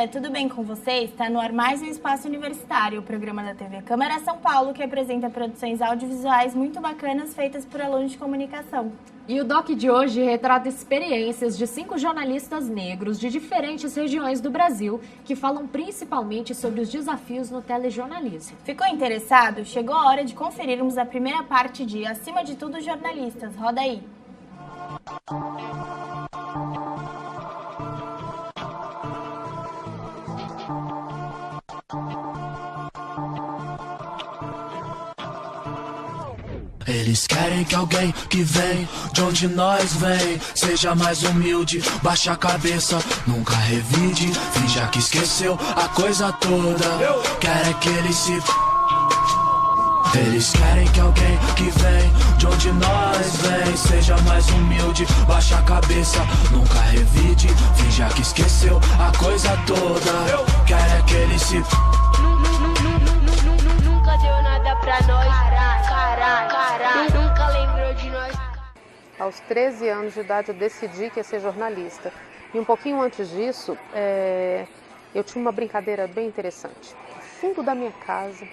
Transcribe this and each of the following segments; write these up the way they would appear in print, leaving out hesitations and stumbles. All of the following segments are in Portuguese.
tudo bem com você? Está no ar mais um Espaço Universitário, o programa da TV Câmara São Paulo, que apresenta produções audiovisuais muito bacanas feitas por alunos de comunicação. E o doc de hoje retrata experiências de 5 jornalistas negros de diferentes regiões do Brasil, que falam principalmente sobre os desafios no telejornalismo. Ficou interessado? Chegou a hora de conferirmos a primeira parte de Acima de Tudo Jornalistas. Roda aí! Eles querem que alguém que vem de onde nós vem seja mais humilde, baixa a cabeça, nunca revide, finja que esqueceu a coisa toda. Querem que ele se... Eles querem que alguém que vem de onde nós vem seja mais humilde, baixa a cabeça, nunca revide, finja que esqueceu a coisa toda. Querem que ele se... Nunca deu nada pra nós, caralho, nunca lembrou de nós. Aos 13 anos de idade eu decidi que ia ser jornalista. E um pouquinho antes disso, eu tinha uma brincadeira bem interessante. No fundo da minha casa,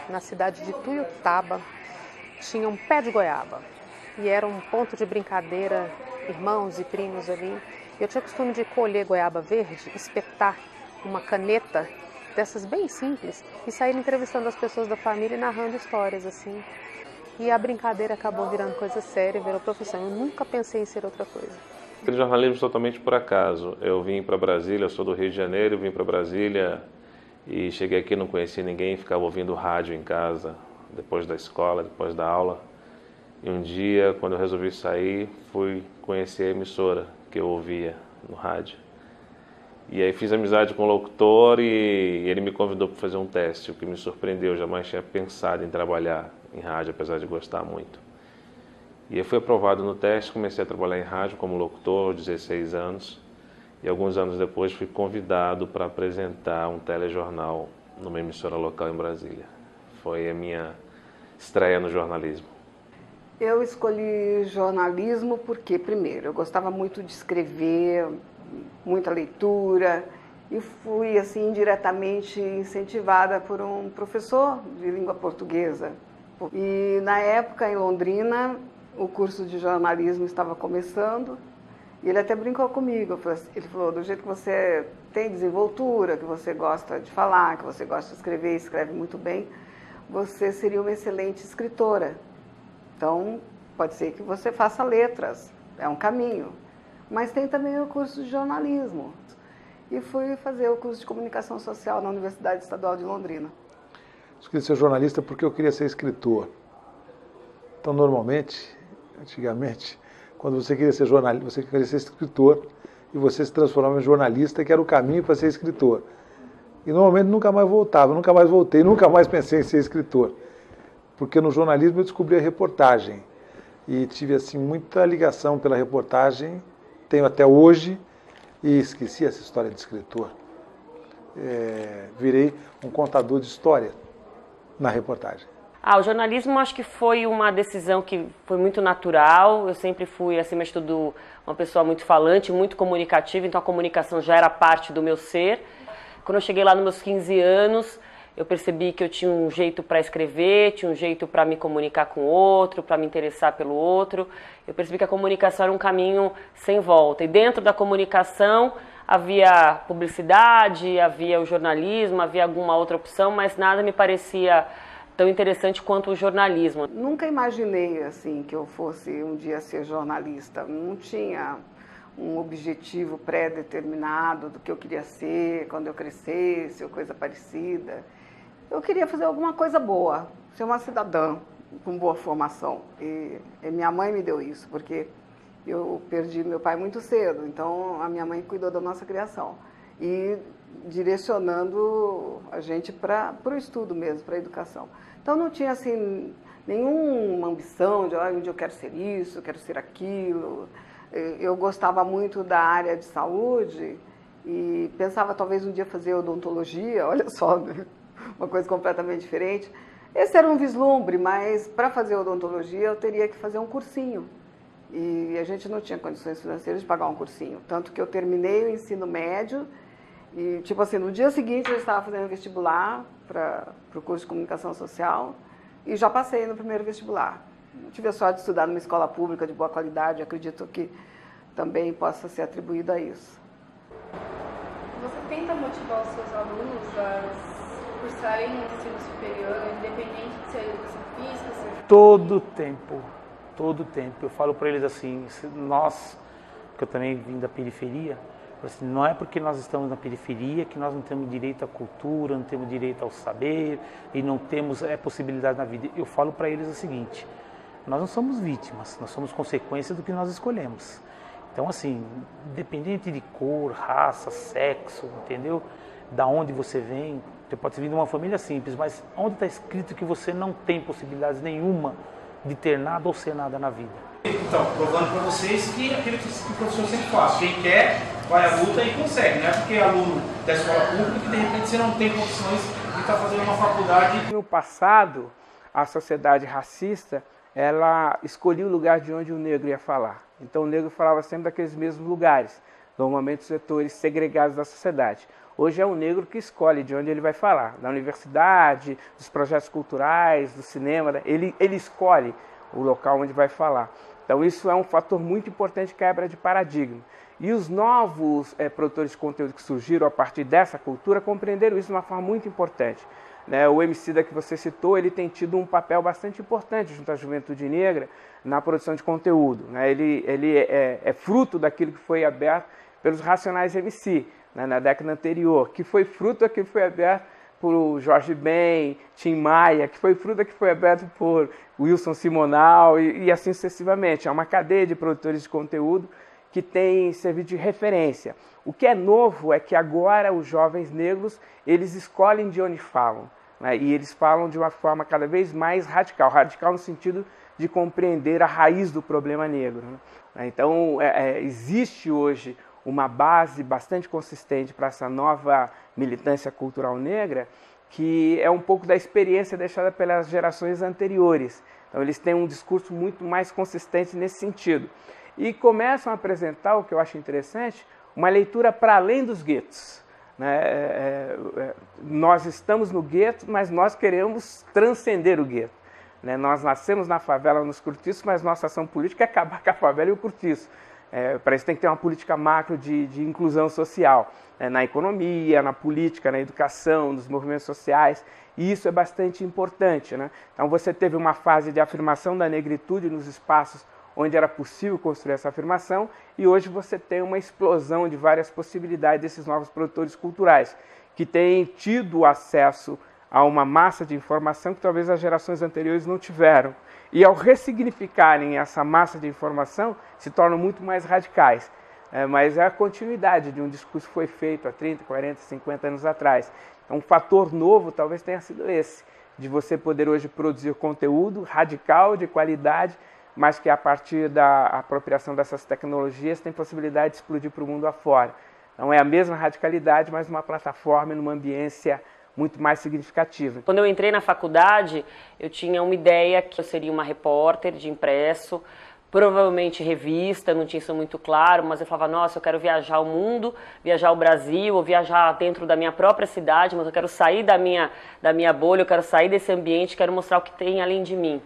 na cidade de Tuiutaba, tinha um pé de goiaba. E era um ponto de brincadeira, irmãos e primos ali. Eu tinha costume de colher goiaba verde, espetar uma caneta dessas bem simples e sair entrevistando as pessoas da família e narrando histórias assim. E a brincadeira acabou virando coisa séria, virou profissão. Eu nunca pensei em ser outra coisa. Fiz jornalismo totalmente por acaso. Eu vim para Brasília, eu sou do Rio de Janeiro, vim para Brasília e cheguei aqui, não conhecia ninguém, ficava ouvindo rádio em casa, depois da escola, depois da aula. E um dia, quando eu resolvi sair, fui conhecer a emissora que eu ouvia no rádio. E aí fiz amizade com o locutor e ele me convidou para fazer um teste, o que me surpreendeu. Eu jamais tinha pensado em trabalhar em rádio, apesar de gostar muito. E aí fui aprovado no teste, comecei a trabalhar em rádio como locutor, aos 16 anos. E alguns anos depois fui convidado para apresentar um telejornal numa emissora local em Brasília. Foi a minha estreia no jornalismo. Eu escolhi jornalismo porque, primeiro, eu gostava muito de escrever, muita leitura, e fui assim indiretamente incentivada por um professor de língua portuguesa. E na época em Londrina o curso de jornalismo estava começando e ele até brincou comigo. Ele falou: do jeito que você tem desenvoltura, que você gosta de falar, que você gosta de escrever, escreve muito bem, você seria uma excelente escritora. Então pode ser que você faça letras, é um caminho. Mas tem também o curso de jornalismo. E fui fazer o curso de comunicação social na Universidade Estadual de Londrina. Eu queria ser jornalista porque eu queria ser escritor. Então, normalmente, antigamente, quando você queria ser jornalista, você queria ser escritor e você se transformava em jornalista, que era o caminho para ser escritor. E normalmente nunca mais voltava, nunca mais voltei, nunca mais pensei em ser escritor. Porque no jornalismo eu descobri a reportagem e tive assim muita ligação pela reportagem. Tenho até hoje, e esqueci essa história de escritor. Virei um contador de história na reportagem. O jornalismo acho que foi uma decisão que foi muito natural. Eu sempre fui, acima de tudo, uma pessoa muito falante, muito comunicativa, então a comunicação já era parte do meu ser. Quando eu cheguei lá nos meus 15 anos, eu percebi que eu tinha um jeito para escrever, tinha um jeito para me comunicar com o outro, para me interessar pelo outro. Eu percebi que a comunicação era um caminho sem volta. E dentro da comunicação havia publicidade, havia o jornalismo, havia alguma outra opção, mas nada me parecia tão interessante quanto o jornalismo. Nunca imaginei assim que eu fosse um dia ser jornalista. Não tinha um objetivo pré-determinado do que eu queria ser quando eu crescesse ou coisa parecida. Eu queria fazer alguma coisa boa, ser uma cidadã com boa formação. E minha mãe me deu isso, porque eu perdi meu pai muito cedo, então a minha mãe cuidou da nossa criação. E direcionando a gente para o estudo mesmo, para a educação. Então não tinha assim nenhuma ambição de um dia eu quero ser isso, eu quero ser aquilo. Eu gostava muito da área de saúde e pensava talvez um dia fazer odontologia, olha só, uma coisa completamente diferente. Esse era um vislumbre, mas para fazer odontologia eu teria que fazer um cursinho. E a gente não tinha condições financeiras de pagar um cursinho. Tanto que eu terminei o ensino médio E, tipo assim, no dia seguinte eu estava fazendo vestibular para o curso de comunicação social e já passei no primeiro vestibular. Tive a sorte de estudar numa escola pública de boa qualidade, acredito que também possa ser atribuído a isso. Você tenta motivar os seus alunos a cursarem o ensino superior, independente de ser educação física? Todo tempo. Eu falo para eles assim, nós, que eu também vim da periferia, assim, não é porque nós estamos na periferia que nós não temos direito à cultura, não temos direito ao saber e não temos possibilidade na vida. Eu falo para eles o seguinte, nós não somos vítimas, nós somos consequência do que nós escolhemos. Então, assim, independente de cor, raça, sexo, entendeu? Da onde você vem, você pode vir de uma família simples, mas onde está escrito que você não tem possibilidades nenhuma de ter nada ou ser nada na vida? Então, provando para vocês que aquilo que o professor sempre faz, quem quer, vai à luta e consegue. Não é porque é aluno da escola pública que de repente você não tem condições de estar fazendo uma faculdade. No passado, a sociedade racista, ela escolhia o lugar de onde o negro ia falar. Então o negro falava sempre daqueles mesmos lugares, normalmente os setores segregados da sociedade. Hoje é o negro que escolhe de onde ele vai falar, da universidade, dos projetos culturais, do cinema, ele escolhe o local onde vai falar. Então isso é um fator muito importante de quebra de paradigma. E os novos produtores de conteúdo que surgiram a partir dessa cultura compreenderam isso de uma forma muito importante. O Emicida que você citou, ele tem tido um papel bastante importante junto à juventude negra na produção de conteúdo. Ele é fruto daquilo que foi aberto pelos Racionais MC, na década anterior, que foi fruto daquilo que foi aberto por Jorge Ben, Tim Maia, que foi fruto daquilo que foi aberto por Wilson Simonal e assim sucessivamente. É uma cadeia de produtores de conteúdo que tem servido de referência. O que é novo é que agora os jovens negros, eles escolhem de onde falam, e eles falam de uma forma cada vez mais radical no sentido de compreender a raiz do problema negro. Então, existe hoje uma base bastante consistente para essa nova militância cultural negra, que é um pouco da experiência deixada pelas gerações anteriores. Então, eles têm um discurso muito mais consistente nesse sentido. E começam a apresentar, o que eu acho interessante, uma leitura para além dos guetos. Nós estamos no gueto, mas nós queremos transcender o gueto. Nós nascemos na favela, nos cortiços, mas nossa ação política é acabar com a favela e o cortiço. Para isso tem que ter uma política macro de inclusão social, na economia, na política, na educação, nos movimentos sociais, e isso é bastante importante. Então você teve uma fase de afirmação da negritude nos espaços onde era possível construir essa afirmação, e hoje você tem uma explosão de várias possibilidades desses novos produtores culturais, que têm tido acesso a uma massa de informação que talvez as gerações anteriores não tiveram. E ao ressignificarem essa massa de informação, se tornam muito mais radicais. Mas é a continuidade de um discurso que foi feito há 30, 40, 50 anos atrás. Então, um fator novo talvez tenha sido esse, de você poder hoje produzir conteúdo radical, de qualidade, mas que a partir da apropriação dessas tecnologias tem possibilidade de explodir para o mundo afora. Então é a mesma radicalidade, mas numa plataforma, numa ambiência muito mais significativa. Quando eu entrei na faculdade, eu tinha uma ideia que eu seria uma repórter de impresso, provavelmente revista, não tinha isso muito claro, mas eu falava, nossa, eu quero viajar o mundo, viajar o Brasil, ou viajar dentro da minha própria cidade, mas eu quero sair da minha bolha, eu quero sair desse ambiente, quero mostrar o que tem além de mim.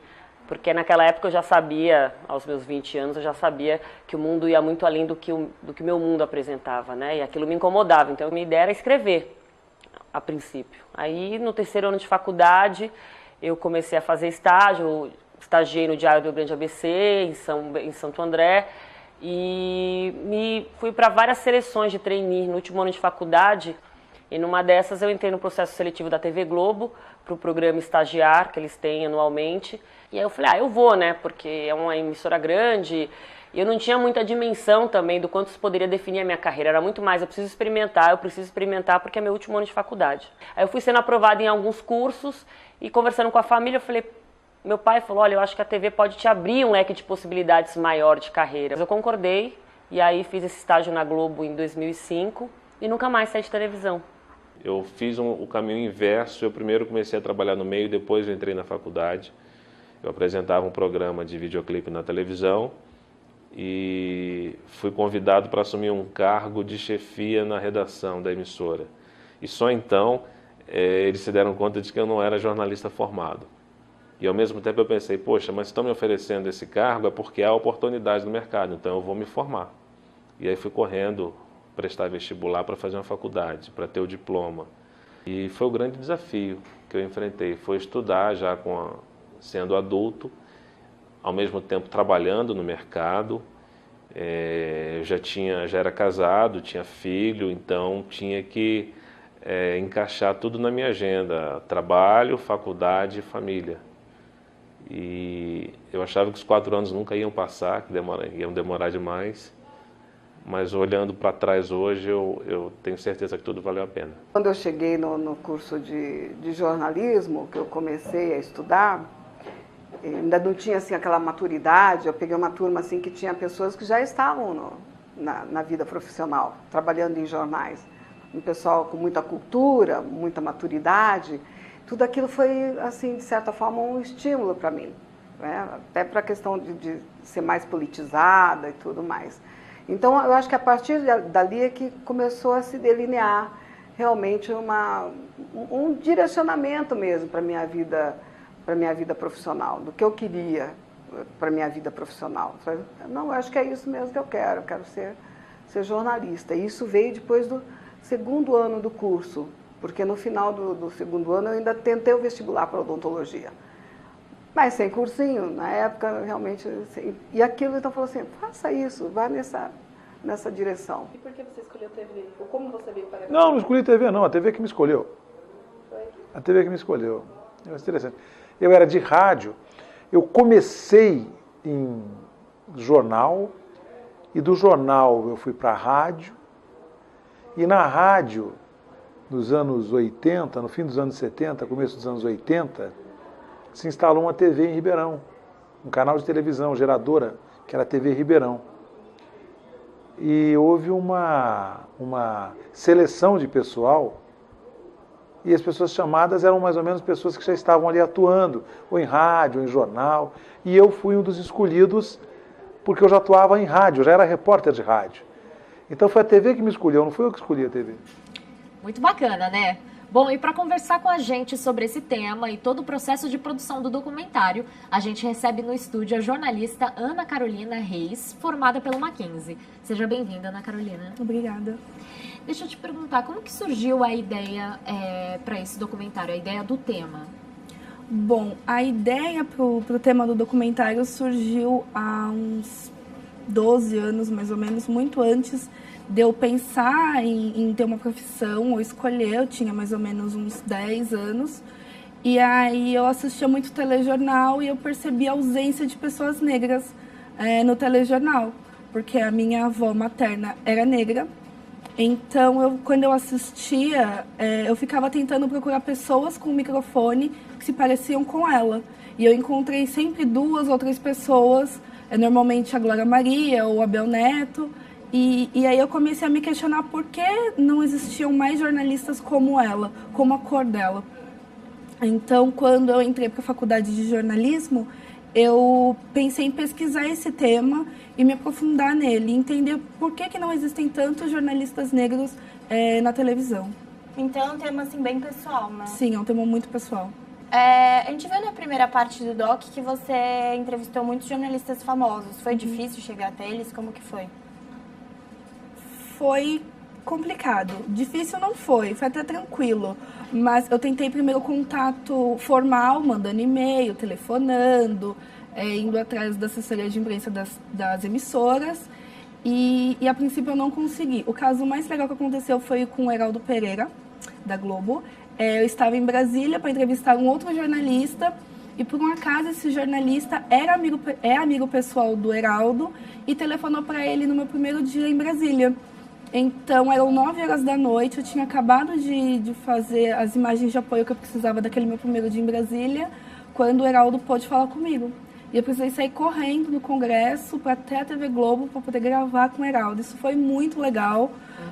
Porque naquela época eu já sabia, aos meus 20 anos, eu já sabia que o mundo ia muito além do que o meu mundo apresentava, E aquilo me incomodava. Então a minha ideia era escrever, a princípio. Aí no terceiro ano de faculdade, eu comecei a fazer estágio, estagiei no Diário do Rio Grande ABC, em Santo André, e fui para várias seleções de trainee no último ano de faculdade. E numa dessas eu entrei no processo seletivo da TV Globo, para o programa Estagiar, que eles têm anualmente. E aí eu falei, eu vou, porque é uma emissora grande. E eu não tinha muita dimensão também do quanto isso poderia definir a minha carreira. Era muito mais, eu preciso experimentar porque é meu último ano de faculdade. Aí eu fui sendo aprovada em alguns cursos e conversando com a família, eu falei, meu pai falou, olha, eu acho que a TV pode te abrir um leque de possibilidades maior de carreira. Eu concordei e aí fiz esse estágio na Globo em 2005 e nunca mais saí de televisão. Eu fiz o caminho inverso, eu primeiro comecei a trabalhar no meio, depois eu entrei na faculdade. Eu apresentava um programa de videoclipe na televisão e fui convidado para assumir um cargo de chefia na redação da emissora. E só então eles se deram conta de que eu não era jornalista formado. E ao mesmo tempo eu pensei, poxa, mas estão me oferecendo esse cargo é porque há oportunidade no mercado, então eu vou me formar. E aí fui correndo prestar vestibular para fazer uma faculdade, para ter o diploma. E foi o grande desafio que eu enfrentei, foi estudar já sendo adulto, ao mesmo tempo trabalhando no mercado. Eu já era casado, tinha filho, então tinha que encaixar tudo na minha agenda, trabalho, faculdade e família. E eu achava que os 4 anos nunca iam passar, que iam demorar demais, mas olhando para trás hoje, eu tenho certeza que tudo valeu a pena. Quando eu cheguei no curso de jornalismo, que eu comecei a estudar, ainda não tinha assim, aquela maturidade. Eu peguei uma turma assim, que tinha pessoas que já estavam na vida profissional, trabalhando em jornais. Um pessoal com muita cultura, muita maturidade. Tudo aquilo foi, assim, de certa forma, um estímulo para mim, né? Até para a questão de ser mais politizada e tudo mais. Então, eu acho que a partir dali é que começou a se delinear realmente um direcionamento mesmo para a minha vida profissional, do que eu queria para a minha vida profissional. Não, eu acho que é isso mesmo que eu quero ser jornalista. E isso veio depois do 2º ano do curso, porque no final do 2º ano eu ainda tentei o vestibular para odontologia. Mas sem cursinho, na época, realmente... E aquilo, então, falou assim, faça isso, vá nessa direção. E por que você escolheu TV? Ou como você veio para a Não escolhi TV, não. A TV que me escolheu. Foi? A TV que me escolheu. É interessante. Eu era de rádio. Eu comecei em jornal, e do jornal eu fui para a rádio, e na rádio, nos anos 80, no fim dos anos 70, começo dos anos 80, se instalou uma TV em Ribeirão, um canal de televisão, geradora, que era a TV Ribeirão. E houve uma seleção de pessoal, e as pessoas chamadas eram mais ou menos pessoas que já estavam ali atuando, ou em rádio, ou em jornal, e eu fui um dos escolhidos porque eu já atuava em rádio, eu já era repórter de rádio. Então foi a TV que me escolheu, não fui eu que escolhi a TV. Muito bacana, né? Bom, e para conversar com a gente sobre esse tema e todo o processo de produção do documentário, a gente recebe no estúdio a jornalista Ana Carolina Reis, formada pelo Mackenzie. Seja bem-vinda, Ana Carolina. Obrigada. Deixa eu te perguntar, como que surgiu a ideia para esse documentário, a ideia do tema? Bom, a ideia pro tema do documentário surgiu há uns 12 anos, mais ou menos, muito antes de eu pensar em ter uma profissão ou escolher. Eu tinha mais ou menos uns 10 anos. E aí eu assistia muito telejornal e eu percebi a ausência de pessoas negras no telejornal, porque a minha avó materna era negra. Então, quando eu assistia, eu ficava tentando procurar pessoas com microfone que se pareciam com ela. E eu encontrei sempre 2 ou 3 pessoas, normalmente a Glória Maria ou a Abel Neto. E aí eu comecei a me questionar por que não existiam mais jornalistas como ela, como a cor dela. Então, quando eu entrei para a faculdade de jornalismo, eu pensei em pesquisar esse tema e me aprofundar nele, entender por que não existem tantos jornalistas negros na televisão. Então é um tema assim, bem pessoal, né? Sim, é um tema muito pessoal. A gente viu na primeira parte do doc que você entrevistou muitos jornalistas famosos. Foi difícil chegar até eles? Como que foi? Foi complicado. Difícil não foi até tranquilo. Mas eu tentei primeiro contato formal, mandando e-mail, telefonando, indo atrás da assessoria de imprensa das emissoras. E a princípio eu não consegui. O caso mais legal que aconteceu foi com o Heraldo Pereira, da Globo. Eu estava em Brasília para entrevistar um outro jornalista e, por um acaso, esse jornalista é amigo pessoal do Heraldo e telefonou para ele no meu primeiro dia em Brasília. Então, eram 9 horas da noite, eu tinha acabado de fazer as imagens de apoio que eu precisava daquele meu primeiro dia em Brasília, quando o Heraldo pôde falar comigo. E eu precisei sair correndo do Congresso para até a TV Globo para poder gravar com o Heraldo. Isso foi muito legal,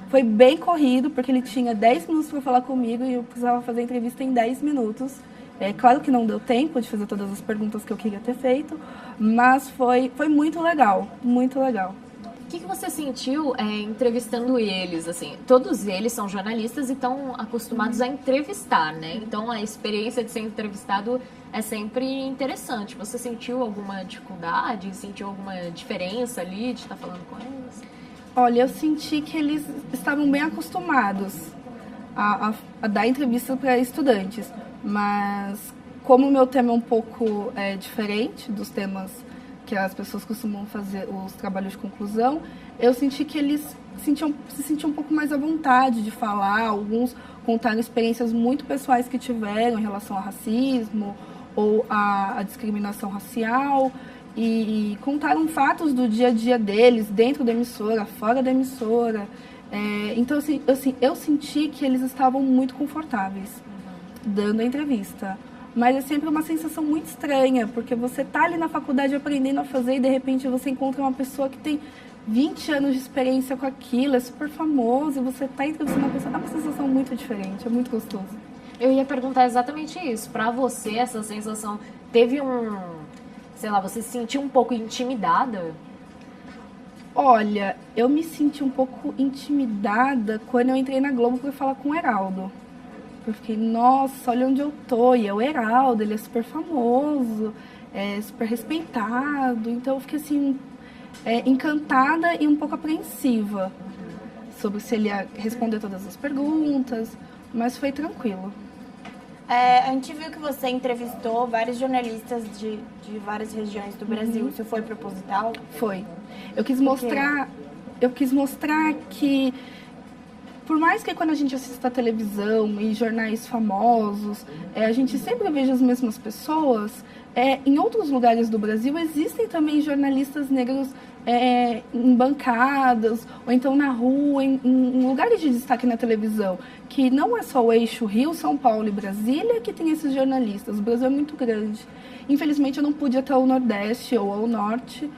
foi bem corrido, porque ele tinha 10 minutos para falar comigo e eu precisava fazer a entrevista em 10 minutos. É claro que não deu tempo de fazer todas as perguntas que eu queria ter feito, mas foi muito legal, muito legal. O que você sentiu entrevistando eles? Assim, todos eles são jornalistas e estão acostumados a entrevistar, né? Então a experiência de ser entrevistado é sempre interessante. Você sentiu alguma dificuldade? Sentiu alguma diferença ali de estar falando com eles? Olha, eu senti que eles estavam bem acostumados a dar entrevista para estudantes, mas como o meu tema é um pouco diferente dos temas que as pessoas costumam fazer os trabalhos de conclusão, eu senti que eles se sentiam um pouco mais à vontade de falar. Alguns contaram experiências muito pessoais que tiveram em relação ao racismo ou à discriminação racial e contaram fatos do dia a dia deles, dentro da emissora, fora da emissora. Então, eu senti que eles estavam muito confortáveis dando a entrevista. Mas é sempre uma sensação muito estranha, porque você está ali na faculdade aprendendo a fazer e de repente você encontra uma pessoa que tem 20 anos de experiência com aquilo, é super famoso, e você está entrevistando uma pessoa, é uma sensação muito diferente, é muito gostoso. Eu ia perguntar exatamente isso. Para você, essa sensação teve sei lá, você se sentiu um pouco intimidada? Olha, eu me senti um pouco intimidada quando eu entrei na Globo para falar com o Heraldo. Eu fiquei, nossa, olha onde eu tô. E é o Heraldo, ele é super famoso, é super respeitado. Então eu fiquei assim, encantada e um pouco apreensiva sobre se ele ia responder todas as perguntas, mas foi tranquilo. A gente viu que você entrevistou vários jornalistas de várias regiões do Brasil. Isso foi proposital? Foi. Eu quis mostrar que, por mais que quando a gente assista a televisão e jornais famosos, a gente sempre veja as mesmas pessoas, em outros lugares do Brasil existem também jornalistas negros em bancadas, ou então na rua, em lugares de destaque na televisão, que não é só o eixo Rio, São Paulo e Brasília que tem esses jornalistas. O Brasil é muito grande. Infelizmente eu não pude ir até o Nordeste ou ao Norte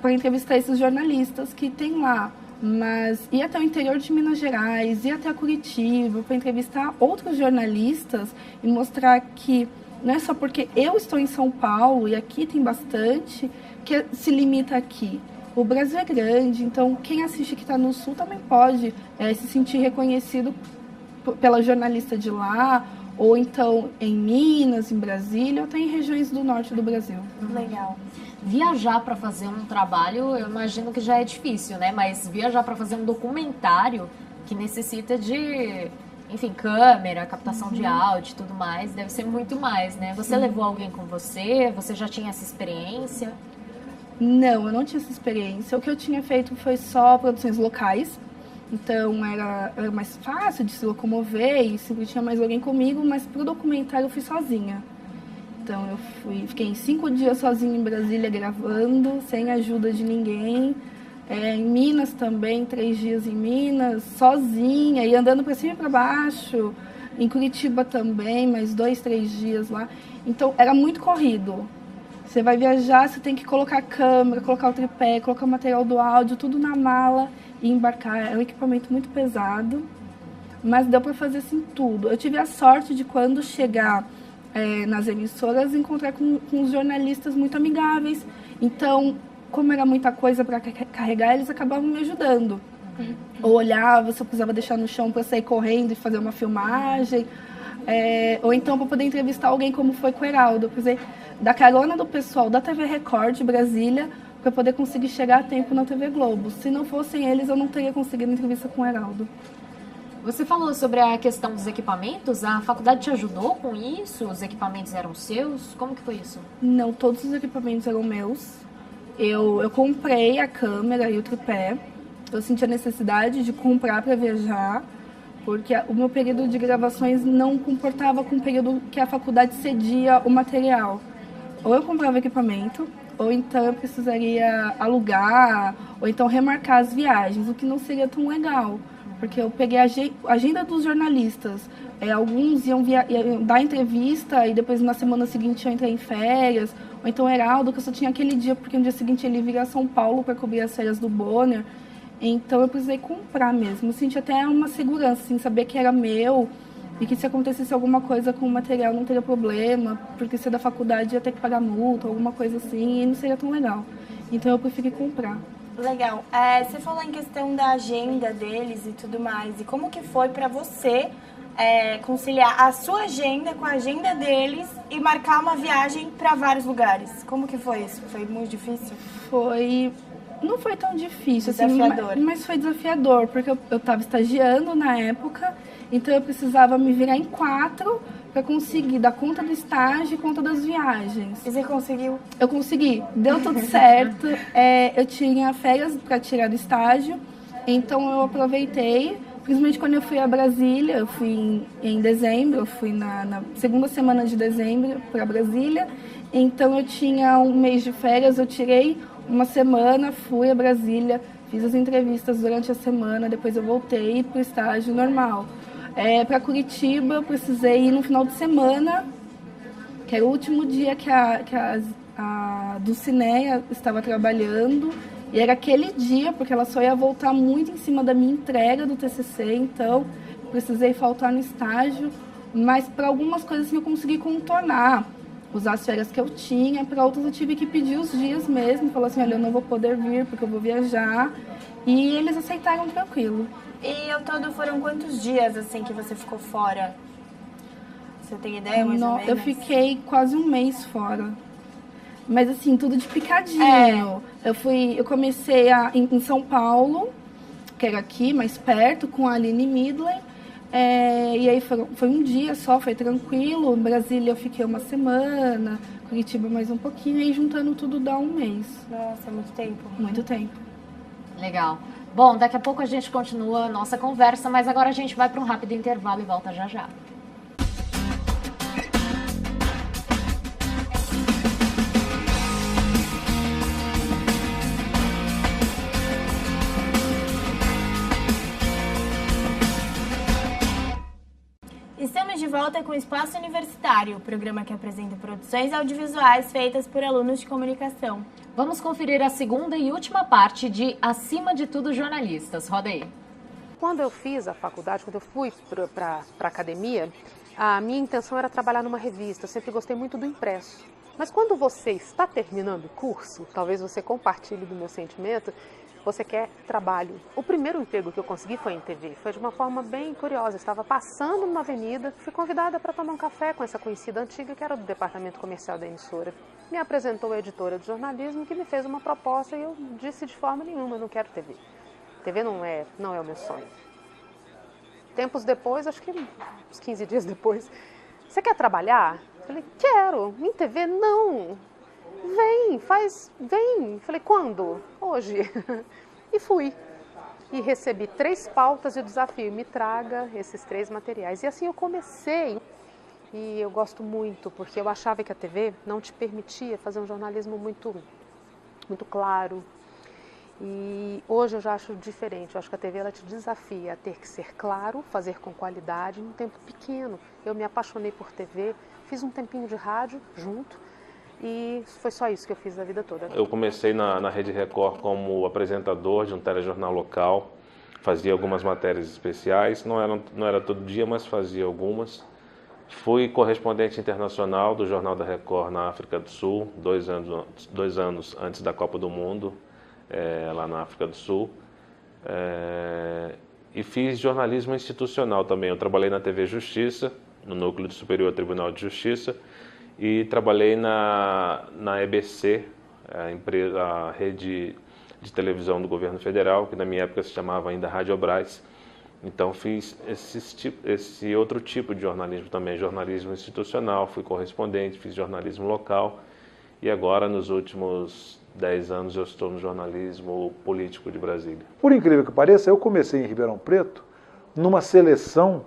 para entrevistar esses jornalistas que tem lá. Mas ir até o interior de Minas Gerais, ir até Curitiba, para entrevistar outros jornalistas e mostrar que não é só porque eu estou em São Paulo e aqui tem bastante, que se limita aqui. O Brasil é grande, então quem assiste que está no Sul também pode se sentir reconhecido pela jornalista de lá, ou então em Minas, em Brasília, ou até em regiões do norte do Brasil. Legal. Viajar para fazer um trabalho, eu imagino que já é difícil, né? Mas viajar para fazer um documentário que necessita de, enfim, câmera, captação de áudio e tudo mais, deve ser muito mais, né? Você levou alguém com você? Você já tinha essa experiência? Não, eu não tinha essa experiência. O que eu tinha feito foi só produções locais. Então era mais fácil de se locomover e sempre tinha mais alguém comigo, mas para o documentário eu fui sozinha. Então eu fiquei 5 dias sozinha em Brasília gravando, sem ajuda de ninguém. Em Minas também, 3 dias em Minas, sozinha, e andando para cima e para baixo. Em Curitiba também, mais 2, 3 dias lá. Então era muito corrido. Você vai viajar, você tem que colocar a câmera, colocar o tripé, colocar o material do áudio, tudo na mala e embarcar. É um equipamento muito pesado, mas deu para fazer assim tudo. Eu tive a sorte de, quando chegar nas emissoras, encontrar com os jornalistas muito amigáveis. Então, como era muita coisa para carregar, eles acabavam me ajudando. Ou olhava se eu precisava deixar no chão para sair correndo e fazer uma filmagem. Ou então para poder entrevistar alguém, como foi com o Heraldo. Eu precisei da carona do pessoal da TV Record de Brasília para poder conseguir chegar a tempo na TV Globo. Se não fossem eles, eu não teria conseguido entrevista com o Heraldo. Você falou sobre a questão dos equipamentos. A faculdade te ajudou com isso? Os equipamentos eram seus? Como que foi isso? Não, todos os equipamentos eram meus. Eu comprei a câmera e o tripé. Eu senti a necessidade de comprar para viajar, porque o meu período de gravações não comportava com o período que a faculdade cedia o material. Ou eu comprava equipamento, ou então eu precisaria alugar, ou então remarcar as viagens, o que não seria tão legal, porque eu peguei a agenda dos jornalistas. Alguns iam dar entrevista e depois na semana seguinte eu entrei em férias, ou então o Heraldo, que eu só tinha aquele dia, porque no dia seguinte ele viria a São Paulo para cobrir as férias do Bonner. Então eu precisei comprar mesmo. Eu senti até uma segurança, assim, saber que era meu, e que se acontecesse alguma coisa com o material não teria problema, porque se é da faculdade ia ter que pagar multa, alguma coisa assim, e não seria tão legal. Então eu preferi comprar. Legal. Você falou em questão da agenda deles e tudo mais. E como que foi para você conciliar a sua agenda com a agenda deles e marcar uma viagem para vários lugares? Como que foi isso? Foi muito difícil? Não foi tão difícil, desafiador. Assim, mas foi desafiador, porque eu estava estagiando na época, então eu precisava me virar em 4 para conseguir dar conta do estágio e conta das viagens. E você conseguiu? Eu consegui, deu tudo certo. Eu tinha férias para tirar do estágio, então eu aproveitei, principalmente quando eu fui a Brasília, eu fui em dezembro, eu fui na segunda semana de dezembro para Brasília, então eu tinha um mês de férias, eu tirei uma semana, fui a Brasília, fiz as entrevistas durante a semana, depois eu voltei para o estágio normal. Para Curitiba, eu precisei ir no final de semana, que era o último dia que a Dulcineia estava trabalhando, e era aquele dia, porque ela só ia voltar muito em cima da minha entrega do TCC, então precisei faltar no estágio, mas para algumas coisas eu consegui contornar, usar as férias que eu tinha, para outras eu tive que pedir os dias mesmo, falar assim, olha, eu não vou poder vir porque eu vou viajar, e eles aceitaram tranquilo. E ao todo foram quantos dias, assim, que você ficou fora? Você tem ideia, mais ou menos? Eu fiquei quase um mês fora. Mas, assim, tudo de picadinho. Eu comecei em São Paulo, que era aqui, mais perto, com a Aline Midley. E aí foi um dia só, foi tranquilo. Em Brasília eu fiquei uma semana, Curitiba mais um pouquinho, e juntando tudo dá um mês. Nossa, é muito tempo. Muito tempo. Legal. Bom, daqui a pouco a gente continua a nossa conversa, mas agora a gente vai para um rápido intervalo e volta já já. Estamos de volta com o Espaço Universitário, o programa que apresenta produções audiovisuais feitas por alunos de comunicação. Vamos conferir a segunda e última parte de Acima de Tudo Jornalistas. Roda aí. Quando eu fiz a faculdade, quando eu fui para a academia, a minha intenção era trabalhar numa revista. Eu sempre gostei muito do impresso. Mas quando você está terminando o curso, talvez você compartilhe do meu sentimento, você quer trabalho. O primeiro emprego que eu consegui foi em TV. Foi de uma forma bem curiosa. Eu estava passando numa avenida, fui convidada para tomar um café com essa conhecida antiga que era do departamento comercial da emissora. Me apresentou a editora de jornalismo que me fez uma proposta e eu disse de forma nenhuma, não quero TV. TV não é o meu sonho. Tempos depois, acho que uns 15 dias depois, você quer trabalhar? Eu falei, quero. Em TV, não. Vem. Falei, quando? Hoje. E fui. E recebi 3 pautas e o desafio, me traga esses 3 materiais. E assim eu comecei. E eu gosto muito, porque eu achava que a TV não te permitia fazer um jornalismo muito claro. E hoje eu já acho diferente. Eu acho que a TV ela te desafia a ter que ser claro, fazer com qualidade, em um tempo pequeno. Eu me apaixonei por TV, fiz um tempinho de rádio junto. E foi só isso que eu fiz a vida toda. Eu comecei na Rede Record como apresentador de um telejornal local, fazia algumas matérias especiais, não era todo dia, mas fazia algumas. Fui correspondente internacional do Jornal da Record na África do Sul, 2 anos antes da Copa do Mundo, lá na África do Sul. E fiz jornalismo institucional também. Eu trabalhei na TV Justiça, no Núcleo de Superior Tribunal de Justiça, e trabalhei na EBC, a rede de televisão do governo federal, que na minha época se chamava ainda Radiobras. Então fiz esse outro tipo de jornalismo também, jornalismo institucional, fui correspondente, fiz jornalismo local e agora nos últimos 10 anos eu estou no jornalismo político de Brasília. Por incrível que pareça, eu comecei em Ribeirão Preto numa seleção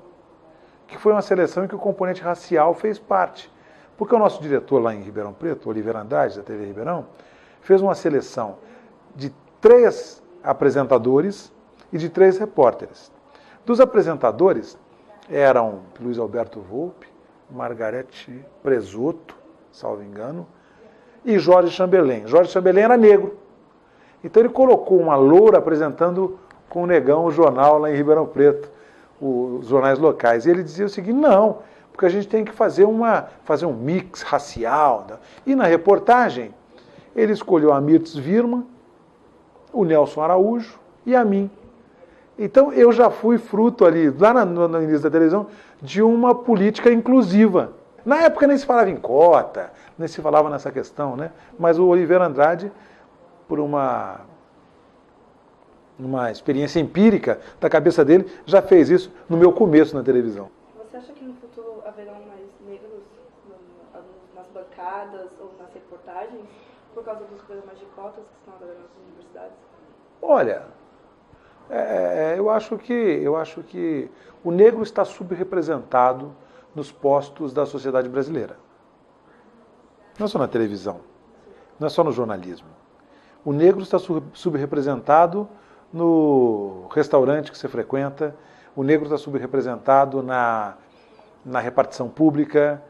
que foi uma seleção em que o componente racial fez parte. Porque o nosso diretor lá em Ribeirão Preto, Oliveira Andrade, da TV Ribeirão, fez uma seleção de 3 apresentadores e de 3 repórteres. Dos apresentadores eram Luiz Alberto Volpe, Margarete Presoto, salvo engano, e Jorge Chambelém. Jorge Chambelém era negro. Então ele colocou uma loura apresentando com o negão o jornal lá em Ribeirão Preto. os jornais locais. E ele dizia o seguinte, não, porque a gente tem que fazer um mix racial. E na reportagem, ele escolheu a Mirtz Wirman, o Nelson Araújo e a mim. Então eu já fui fruto ali, lá no início da televisão, de uma política inclusiva. Na época nem se falava em cota, nem se falava nessa questão, né? Mas o Oliveira Andrade, por uma experiência empírica da cabeça dele, já fez isso no meu começo na televisão. Você acha que no futuro haverão mais negros nas bancadas ou nas reportagens por causa dos programas de cotas que estão agora nas universidades? Olha, eu acho que o negro está subrepresentado nos postos da sociedade brasileira. Não é só na televisão, não é só no jornalismo. O negro está subrepresentado no restaurante que você frequenta, o negro está subrepresentado na repartição pública.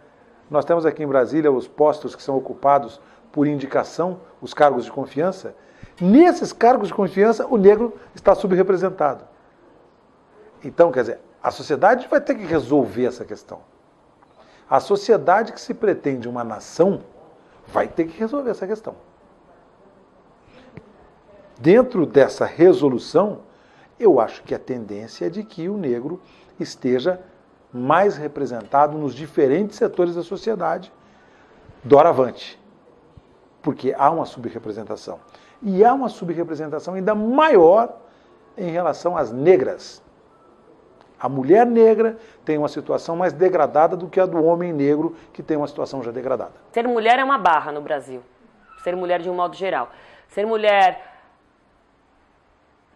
Nós temos aqui em Brasília os postos que são ocupados por indicação, os cargos de confiança. Nesses cargos de confiança, o negro está subrepresentado. Então, quer dizer, a sociedade vai ter que resolver essa questão. A sociedade que se pretende uma nação vai ter que resolver essa questão. Dentro dessa resolução, eu acho que a tendência é de que o negro esteja mais representado nos diferentes setores da sociedade doravante. Porque há uma subrepresentação. E há uma subrepresentação ainda maior em relação às negras. A mulher negra tem uma situação mais degradada do que a do homem negro, que tem uma situação já degradada. Ser mulher é uma barra no Brasil. Ser mulher de um modo geral. Ser mulher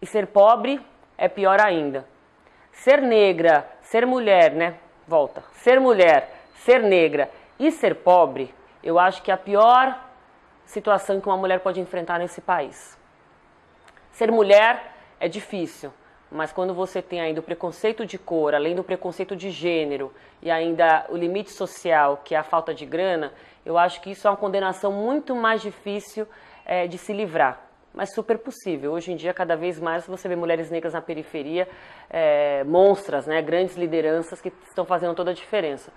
e ser pobre é pior ainda. Ser negra, ser mulher, né? Volta. Ser mulher, ser negra e ser pobre, eu acho que é a pior situação que uma mulher pode enfrentar nesse país. Ser mulher é difícil, mas quando você tem ainda o preconceito de cor, além do preconceito de gênero e ainda o limite social, que é a falta de grana, eu acho que isso é uma condenação muito mais difícil de se livrar. Mas super possível. Hoje em dia, cada vez mais, você vê mulheres negras na periferia, monstras, né, grandes lideranças que estão fazendo toda a diferença.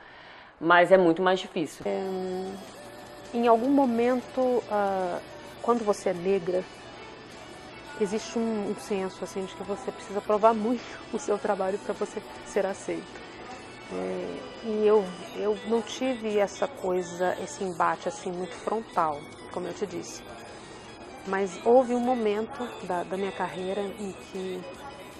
Mas é muito mais difícil. Em algum momento, quando você é negra, existe um senso assim, de que você precisa provar muito o seu trabalho para você ser aceito. E eu não tive essa coisa, esse embate assim muito frontal, como eu te disse. Mas houve um momento da minha carreira em que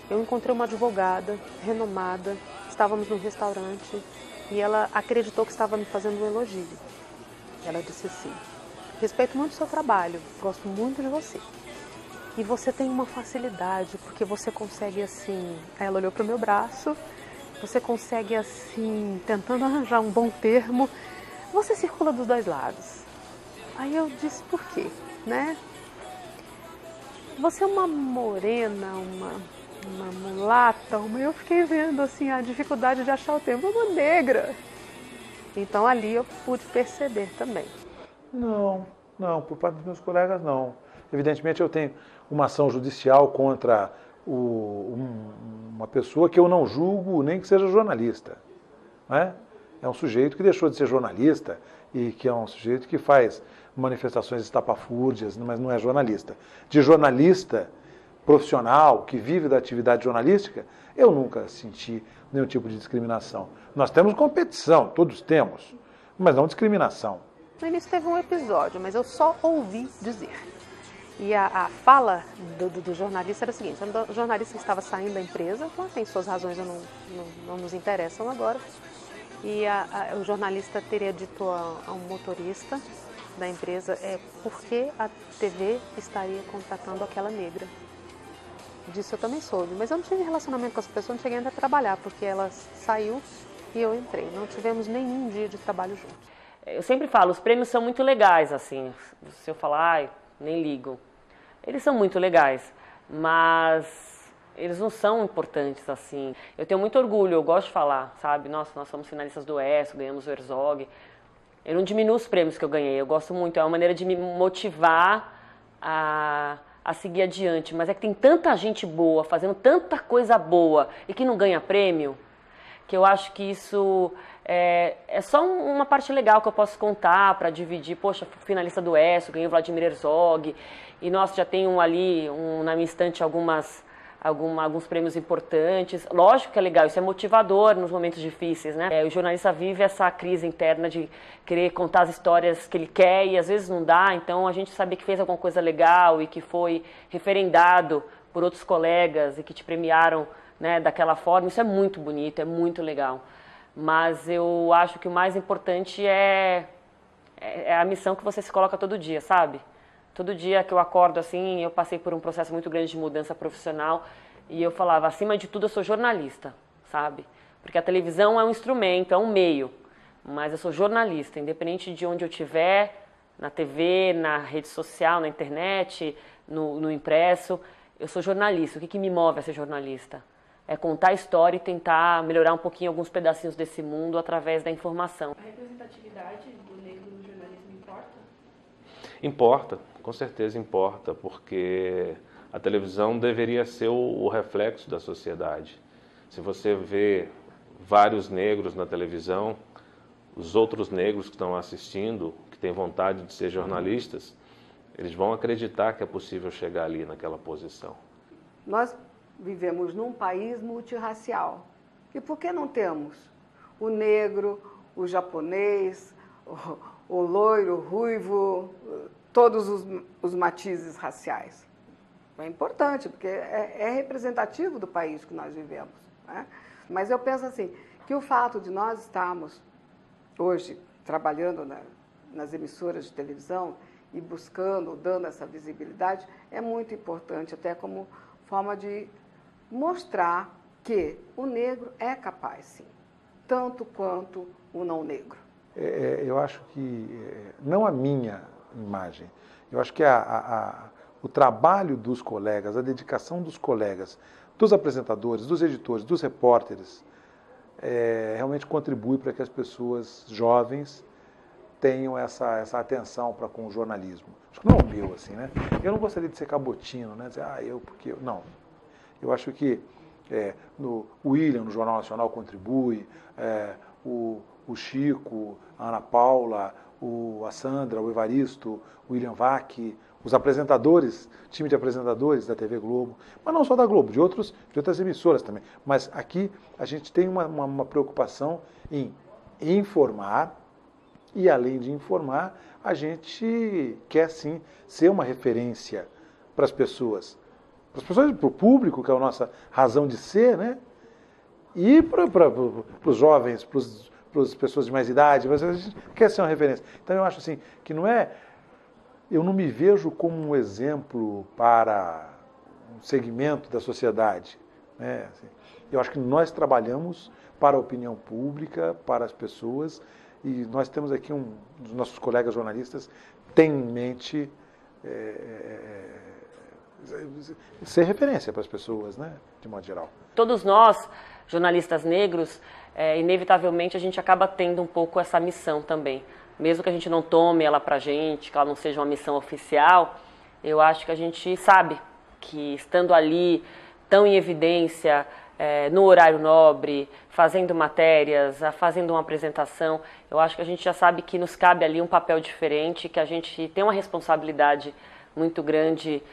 eu encontrei uma advogada renomada, estávamos num restaurante e ela acreditou que estava me fazendo um elogio. Ela disse assim: respeito muito o seu trabalho, gosto muito de você. E você tem uma facilidade, porque você consegue assim... Aí ela olhou para o meu braço, você consegue assim, tentando arranjar um bom termo, você circula dos dois lados. Aí eu disse, por quê? Né? Você é uma morena, uma mulata, eu fiquei vendo assim a dificuldade de achar o termo, uma negra. Então ali eu pude perceber também. Não, por parte dos meus colegas não. Evidentemente eu tenho uma ação judicial contra uma pessoa que eu não julgo nem que seja jornalista. Né? É um sujeito que deixou de ser jornalista e que é um sujeito que faz manifestações estapafúrdias, mas não é jornalista. De jornalista profissional, que vive da atividade jornalística, eu nunca senti nenhum tipo de discriminação. Nós temos competição, todos temos, mas não discriminação. No início teve um episódio, mas eu só ouvi dizer. E a fala do jornalista era a seguinte: o jornalista estava saindo da empresa, então tem suas razões, não nos interessam agora. E o jornalista teria dito a um motorista da empresa por que a TV estaria contratando aquela negra. Disso eu também soube, mas eu não tive relacionamento com essa pessoa, não cheguei ainda a trabalhar, porque ela saiu e eu entrei. Não tivemos nenhum dia de trabalho juntos. Eu sempre falo, os prêmios são muito legais, assim, se eu falar, nem ligo. Eles são muito legais, mas eles não são importantes, assim. Eu tenho muito orgulho, eu gosto de falar, sabe? Nossa, nós somos finalistas do ESSO, ganhamos o Herzog. Eu não diminuo os prêmios que eu ganhei, eu gosto muito, é uma maneira de me motivar a a seguir adiante, mas é que tem tanta gente boa, fazendo tanta coisa boa e que não ganha prêmio, que eu acho que isso é só uma parte legal que eu posso contar para dividir. Poxa, finalista do ESSO, ganhei o Vladimir Herzog, e nossa, já tem na minha estante alguns prêmios importantes. Lógico que é legal, isso é motivador nos momentos difíceis, né? O jornalista vive essa crise interna de querer contar as histórias que ele quer e às vezes não dá, então a gente saber que fez alguma coisa legal e que foi referendado por outros colegas e que te premiaram, né, daquela forma, isso é muito bonito, é muito legal. Mas eu acho que o mais importante é a missão que você se coloca todo dia, sabe? Todo dia que eu acordo assim, eu passei por um processo muito grande de mudança profissional e eu falava, acima de tudo eu sou jornalista, sabe? Porque a televisão é um instrumento, é um meio, mas eu sou jornalista, independente de onde eu estiver, na TV, na rede social, na internet, no impresso, eu sou jornalista. O que me move a ser jornalista? É contar a história e tentar melhorar um pouquinho alguns pedacinhos desse mundo através da informação. A representatividade do negro no jornalismo importa? Importa, com certeza importa, porque a televisão deveria ser o reflexo da sociedade. Se você vê vários negros na televisão, os outros negros que estão assistindo, que têm vontade de ser jornalistas, eles vão acreditar que é possível chegar ali naquela posição. Nós vivemos num país multirracial. E por que não temos o negro, o japonês, o loiro, o ruivo, todos os matizes raciais? É importante, porque é representativo do país que nós vivemos, né? Mas eu penso assim, que o fato de nós estarmos hoje trabalhando nas emissoras de televisão e buscando, dando essa visibilidade, é muito importante, até como forma de mostrar que o negro é capaz, sim, tanto quanto o não negro. Eu acho que, não a minha imagem, eu acho que o trabalho dos colegas, a dedicação dos colegas, dos apresentadores, dos editores, dos repórteres, realmente contribui para que as pessoas jovens tenham essa atenção para com o jornalismo. Acho que não é o meu, assim, né? Eu não gostaria de ser cabotino, né? Dizer, porque eu... Não. Eu acho que o William, no Jornal Nacional, contribui, o Chico, a Ana Paula, a Sandra, o Evaristo, o William Vac, os apresentadores, time de apresentadores da TV Globo, mas não só da Globo, de outras emissoras também. Mas aqui a gente tem uma preocupação em informar e, além de informar, a gente quer, sim, ser uma referência para as pessoas. Para as pessoas, para o público, que é a nossa razão de ser, né? E para os jovens, para as pessoas de mais idade, mas a gente quer ser uma referência. Então eu acho assim, que eu não me vejo como um exemplo para um segmento da sociedade, né? Assim, eu acho que nós trabalhamos para a opinião pública, para as pessoas, e nós temos aqui um dos nossos colegas jornalistas tem em mente ser referência para as pessoas, né, de modo geral. Todos nós, jornalistas negros, inevitavelmente a gente acaba tendo um pouco essa missão também. Mesmo que a gente não tome ela pra gente, que ela não seja uma missão oficial, eu acho que a gente sabe que estando ali, tão em evidência, no horário nobre, fazendo matérias, fazendo uma apresentação, eu acho que a gente já sabe que nos cabe ali um papel diferente, que a gente tem uma responsabilidade muito grande,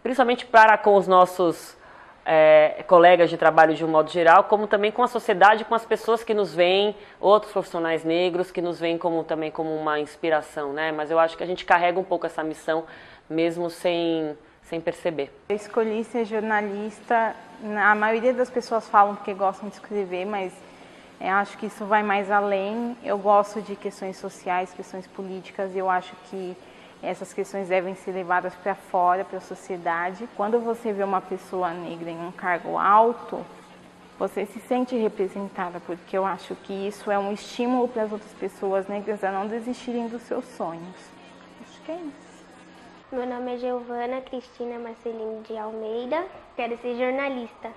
principalmente para com os nossos colegas de trabalho de um modo geral, como também com a sociedade, com as pessoas que nos veem, outros profissionais negros que nos veem também como uma inspiração, né? Mas eu acho que a gente carrega um pouco essa missão, mesmo sem perceber. Eu escolhi ser jornalista, a maioria das pessoas falam porque gostam de escrever, mas eu acho que isso vai mais além. Eu gosto de questões sociais, questões políticas, e eu acho que essas questões devem ser levadas para fora, para a sociedade. Quando você vê uma pessoa negra em um cargo alto, você se sente representada, porque eu acho que isso é um estímulo para as outras pessoas negras a não desistirem dos seus sonhos. Acho que é isso. Meu nome é Giovana Cristina Marcelino de Almeida. Quero ser jornalista.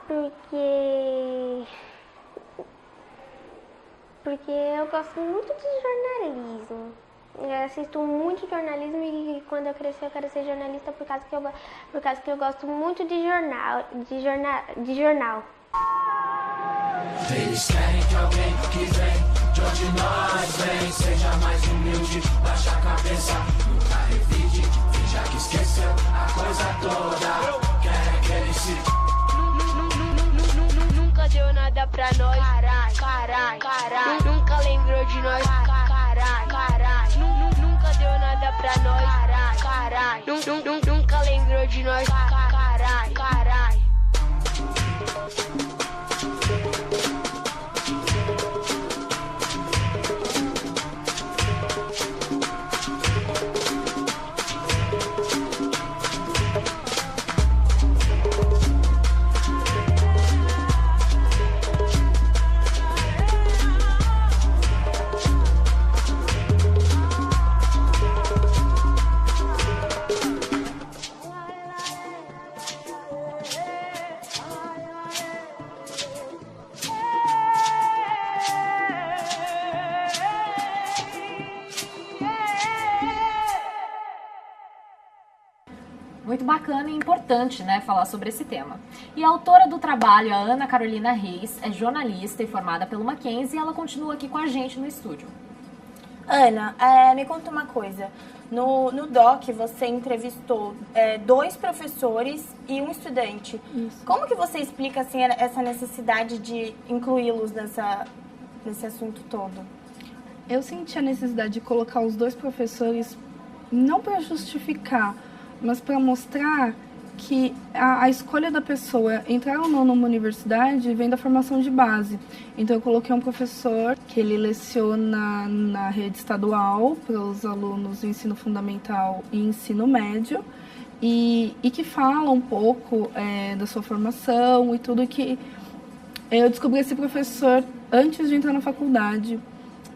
Por quê? Porque eu gosto muito de jornalismo. Eu assisto muito jornalismo e quando eu crescer eu quero ser jornalista por causa que eu gosto muito de jornal. Eles querem que alguém que vem de onde nós vem seja mais humilde, baixa a cabeça, nunca revide, finja que esqueceu a coisa toda. Querem que ele se... Nunca deu nada pra nós, carai. Nunca lembrou de nós, carai. Nunca deu nada pra nós, carai. Nunca lembrou de nós, carai. Muito bacana e importante, né, falar sobre esse tema. E a autora do trabalho, a Ana Carolina Reis, é jornalista e formada pelo Mackenzie e ela continua aqui com a gente no estúdio. Ana, me conta uma coisa. No DOC você entrevistou 2 professores e um estudante. Isso. Como que você explica assim, essa necessidade de incluí-los nesse assunto todo? Eu senti a necessidade de colocar os 2 professores, não para justificar, mas para mostrar que a escolha da pessoa entrar ou não numa universidade vem da formação de base. Então eu coloquei um professor que ele leciona na rede estadual para os alunos do ensino fundamental e ensino médio e que fala um pouco da sua formação e tudo que... Eu descobri esse professor antes de entrar na faculdade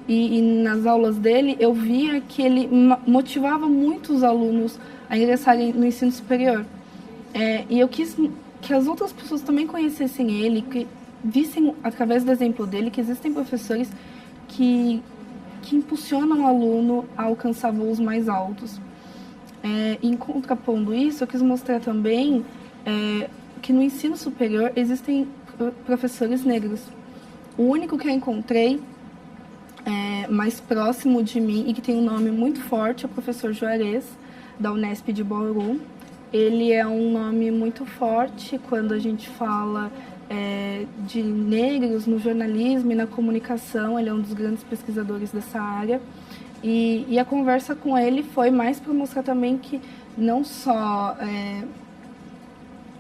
e nas aulas dele eu via que ele motivava muito os alunos a ingressarem no ensino superior. E eu quis que as outras pessoas também conhecessem ele, que vissem, através do exemplo dele, que existem professores que impulsionam o aluno a alcançar voos mais altos. Em contrapondo isso, eu quis mostrar também que no ensino superior existem professores negros. O único que eu encontrei mais próximo de mim e que tem um nome muito forte é o professor Juarez, da Unesp de Bauru. Ele é um nome muito forte quando a gente fala de negros no jornalismo e na comunicação. Ele é um dos grandes pesquisadores dessa área. E a conversa com ele foi mais para mostrar também que não só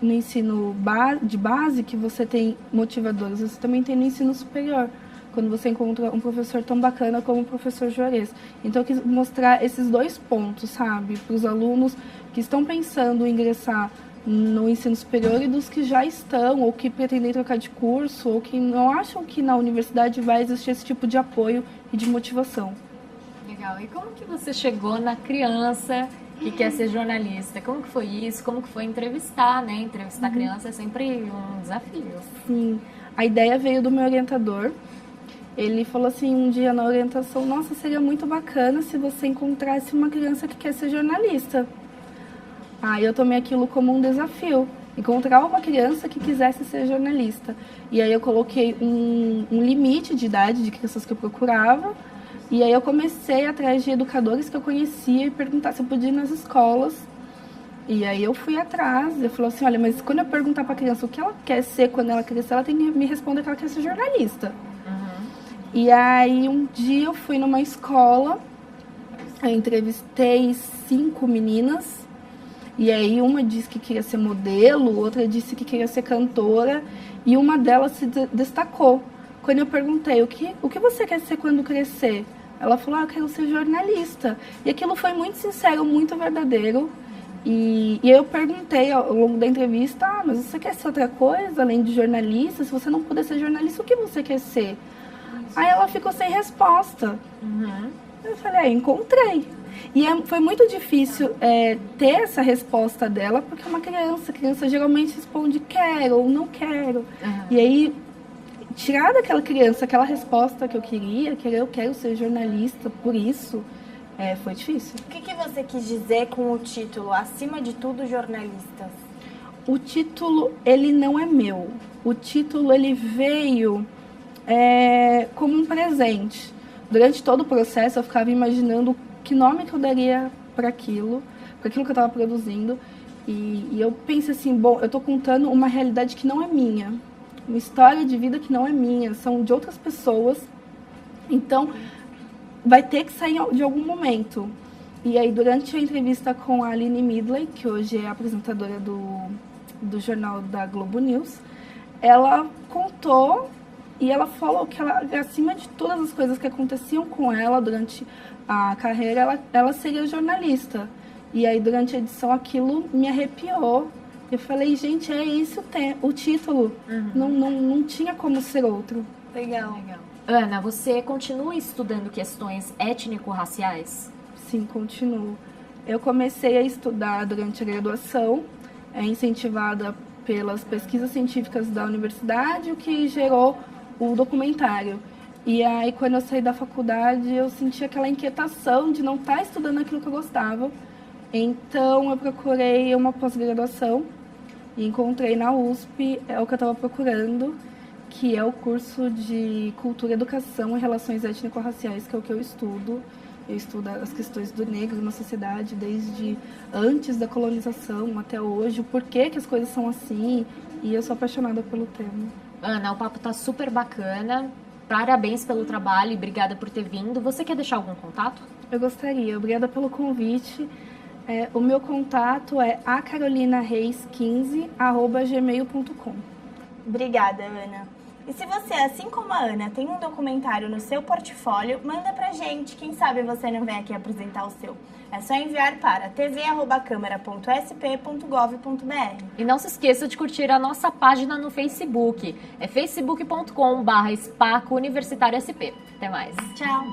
no ensino de base que você tem motivadores, você também tem no ensino superior, quando você encontra um professor tão bacana como o professor Juarez. Então eu quis mostrar esses 2 pontos, sabe, para os alunos que estão pensando em ingressar no ensino superior e dos que já estão, ou que pretendem trocar de curso, ou que não acham que na universidade vai existir esse tipo de apoio e de motivação. Legal. E como que você chegou na criança que quer ser jornalista? Como que foi isso? Como que foi entrevistar, né? Entrevistar criança é sempre um desafio. Sim. A ideia veio do meu orientador. Ele falou assim um dia na orientação: nossa, seria muito bacana se você encontrasse uma criança que quer ser jornalista. Aí eu tomei aquilo como um desafio, encontrar uma criança que quisesse ser jornalista. E aí eu coloquei um limite de idade de crianças que eu procurava. E aí eu comecei atrás de educadores que eu conhecia e perguntar se eu podia ir nas escolas. E aí eu fui atrás, eu falei assim: olha, mas quando eu perguntar para a criança o que ela quer ser quando ela crescer, ela tem que me responder que ela quer ser jornalista. E aí um dia eu fui numa escola, eu entrevistei 5 meninas, e aí uma disse que queria ser modelo, outra disse que queria ser cantora, e uma delas se destacou. Quando eu perguntei, o que você quer ser quando crescer? Ela falou: eu quero ser jornalista. E aquilo foi muito sincero, muito verdadeiro. E aí eu perguntei ao longo da entrevista: mas você quer ser outra coisa além de jornalista? Se você não puder ser jornalista, o que você quer ser? Aí ela ficou sem resposta. Eu falei: encontrei. E foi muito difícil ter essa resposta dela, porque é uma criança. A criança geralmente responde quero ou não quero. E aí, tirar daquela criança aquela resposta que eu queria, que eu quero ser jornalista por isso, Foi difícil. O que você quis dizer com o título, acima de tudo, jornalistas? O título, ele não é meu. O título, ele veio como um presente. Durante todo o processo, eu ficava imaginando que nome que eu daria para aquilo que eu estava produzindo. E eu pensei assim, bom, eu estou contando uma realidade que não é minha. Uma história de vida que não é minha, são de outras pessoas. Então, vai ter que sair de algum momento. E aí, durante a entrevista com a Aline Midley, que hoje é apresentadora do jornal da Globo News, ela contou e ela falou que ela, acima de todas as coisas que aconteciam com ela durante a carreira, ela seria jornalista. E aí, durante a edição, aquilo me arrepiou. Eu falei, gente, é isso o título. Não tinha como ser outro. Legal. Ana, você continua estudando questões étnico-raciais? Sim, continuo. Eu comecei a estudar durante a graduação, incentivada pelas pesquisas científicas da universidade, o que gerou o documentário. E aí, quando eu saí da faculdade, eu senti aquela inquietação de não estar estudando aquilo que eu gostava. Então, eu procurei uma pós-graduação e encontrei na USP o que eu estava procurando, que é o curso de Cultura, Educação e Relações Étnico-Raciais, que é o que eu estudo. Eu estudo as questões do negro na sociedade, desde antes da colonização até hoje, o porquê que as coisas são assim, e eu sou apaixonada pelo tema. Ana, o papo tá super bacana, parabéns pelo trabalho e obrigada por ter vindo. Você quer deixar algum contato? Eu gostaria, obrigada pelo convite. O meu contato é acarolinareis15@gmail.com. Obrigada, Ana. E se você, assim como a Ana, tem um documentário no seu portfólio, manda pra gente. Quem sabe você não vem aqui apresentar o seu. É só enviar para tv@câmara.sp.gov.br. E não se esqueça de curtir a nossa página no Facebook. É facebook.com/Espaco Universitário SP. Até mais. Tchau.